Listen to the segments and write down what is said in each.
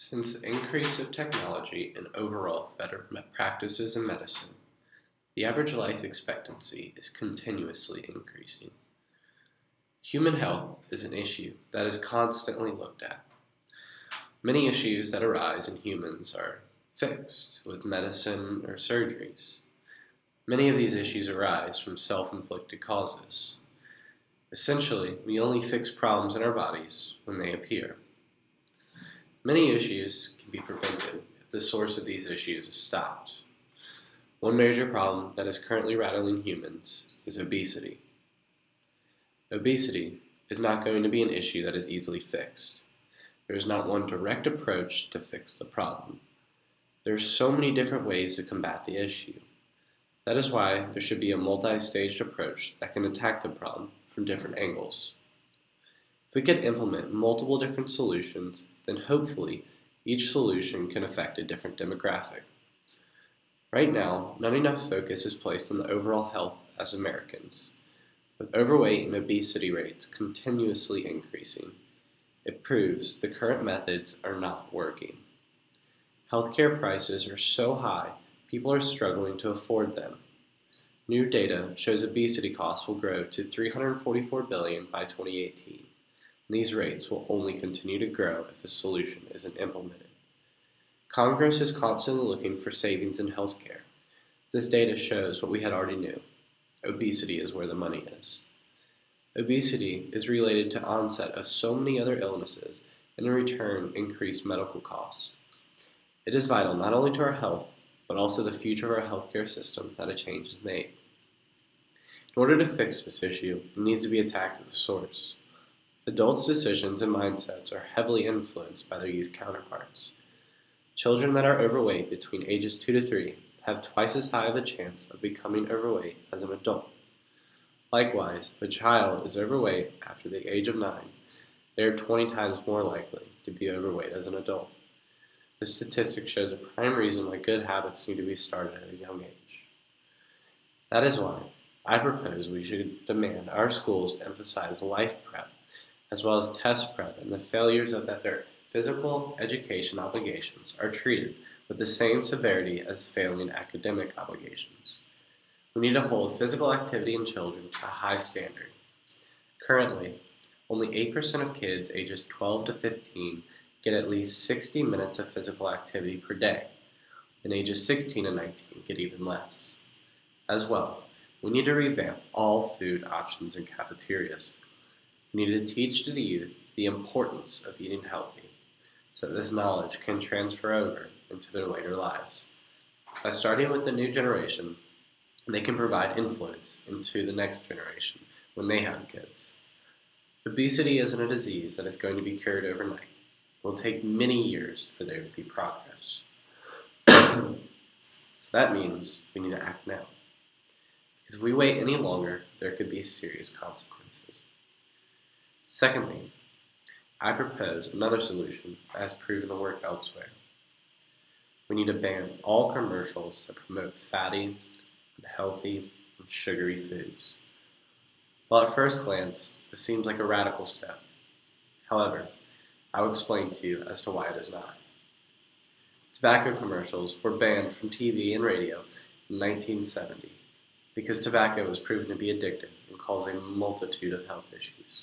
Since the increase of technology and overall better practices in medicine, the average life expectancy is continuously increasing. Human health is an issue that is constantly looked at. Many issues that arise in humans are fixed with medicine or surgeries. Many of these issues arise from self-inflicted causes. Essentially, we only fix problems in our bodies when they appear. Many issues can be prevented if the source of these issues is stopped. One major problem that is currently rattling humans is obesity. Obesity is not going to be an issue that is easily fixed. There is not one direct approach to fix the problem. There are so many different ways to combat the issue. That is why there should be a multi-staged approach that can attack the problem from different angles. If we could implement multiple different solutions, then hopefully each solution can affect a different demographic. Right now, not enough focus is placed on the overall health as Americans. With overweight and obesity rates continuously increasing, it proves the current methods are not working. Healthcare prices are so high, people are struggling to afford them. New data shows obesity costs will grow to $344 billion by 2018. These rates will only continue to grow if a solution isn't implemented. Congress is constantly looking for savings in healthcare. This data shows what we had already knew. Obesity is where the money is. Obesity is related to onset of so many other illnesses and in return increased medical costs. It is vital not only to our health, but also the future of our healthcare system that a change is made. In order to fix this issue, it needs to be attacked at the source. Adults' decisions and mindsets are heavily influenced by their youth counterparts. Children that are overweight between ages 2 to 3 have twice as high of a chance of becoming overweight as an adult. Likewise, if a child is overweight after the age of 9, they are 20 times more likely to be overweight as an adult. This statistic shows a prime reason why good habits need to be started at a young age. That is why I propose we should demand our schools to emphasize life prep as well as test prep, and the failures of that their physical education obligations are treated with the same severity as failing academic obligations. We need to hold physical activity in children to a high standard. Currently, only 8% of kids ages 12 to 15 get at least 60 minutes of physical activity per day, and ages 16 to 19 get even less. As well, we need to revamp all food options in cafeterias. We need to teach to the youth the importance of eating healthy, so that this knowledge can transfer over into their later lives. By starting with the new generation, they can provide influence into the next generation when they have kids. Obesity isn't a disease that is going to be cured overnight. It will take many years for there to be progress. So that means we need to act now. Because if we wait any longer, there could be serious consequences. Secondly, I propose another solution that has proven to work elsewhere. We need to ban all commercials that promote fatty, unhealthy, and sugary foods. While at first glance, this seems like a radical step. However, I will explain to you as to why it is not. Tobacco commercials were banned from TV and radio in 1970 because tobacco was proven to be addictive and cause a multitude of health issues.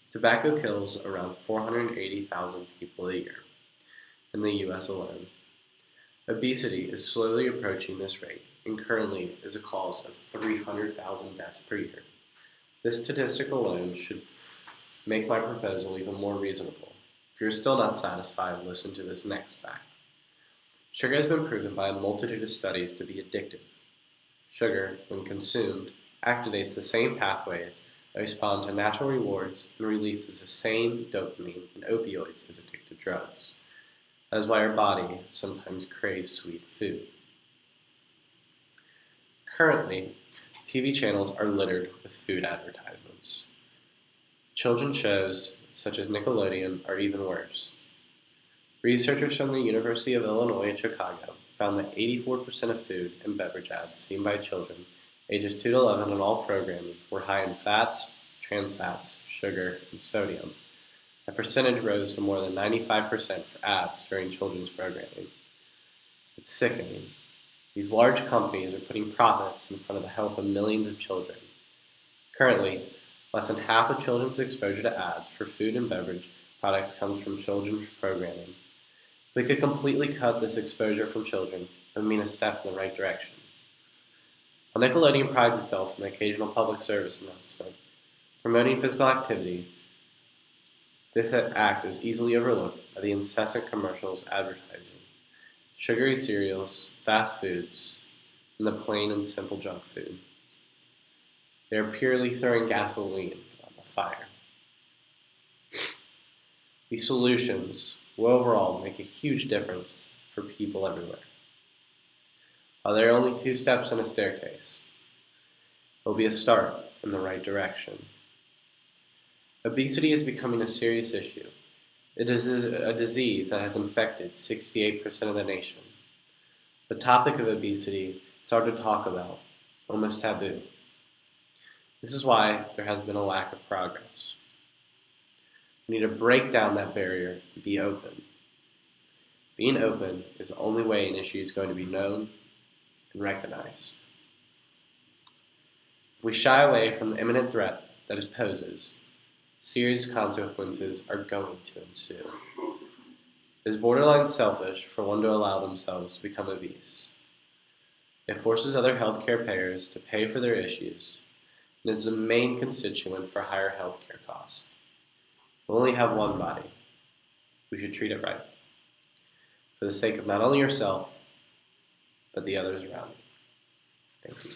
Tobacco kills around 480,000 people a year in the U.S. alone. Obesity is slowly approaching this rate and currently is a cause of 300,000 deaths per year. This statistic alone should make my proposal even more reasonable. If you're still not satisfied, listen to this next fact. Sugar has been proven by a multitude of studies to be addictive. Sugar, when consumed, activates the same pathways that respond to natural rewards and releases the same dopamine and opioids as addictive drugs. That is why our body sometimes craves sweet food. Currently, TV channels are littered with food advertisements. Children's shows, such as Nickelodeon, are even worse. Researchers from the University of Illinois at Chicago found that 84% of food and beverage ads seen by children ages 2 to 11 in all programming were high in fats, trans fats, sugar, and sodium. That percentage rose to more than 95% for ads during children's programming. It's sickening. These large companies are putting profits in front of the health of millions of children. Currently, less than half of children's exposure to ads for food and beverage products comes from children's programming. If we could completely cut this exposure from children, it would mean a step in the right direction. While Nickelodeon prides itself on the occasional public service announcement promoting physical activity, this act is easily overlooked by the incessant commercials advertising sugary cereals, fast foods, and the plain and simple junk food. They are purely throwing gasoline on the fire. These solutions will overall make a huge difference for people everywhere. While there are only 2 steps in a staircase, it will be a start in the right direction. Obesity is becoming a serious issue. It is a disease that has infected 68% of the nation. The topic of obesity is hard to talk about, almost taboo. This is why there has been a lack of progress. We need to break down that barrier and be open. Being open is the only way an issue is going to be known and recognized. If we shy away from the imminent threat that it poses, serious consequences are going to ensue. It is borderline selfish for one to allow themselves to become obese. It forces other healthcare payers to pay for their issues, and is the main constituent for higher healthcare costs. We only have one body. We should treat it right, for the sake of not only yourself, but the others around you. Thank you.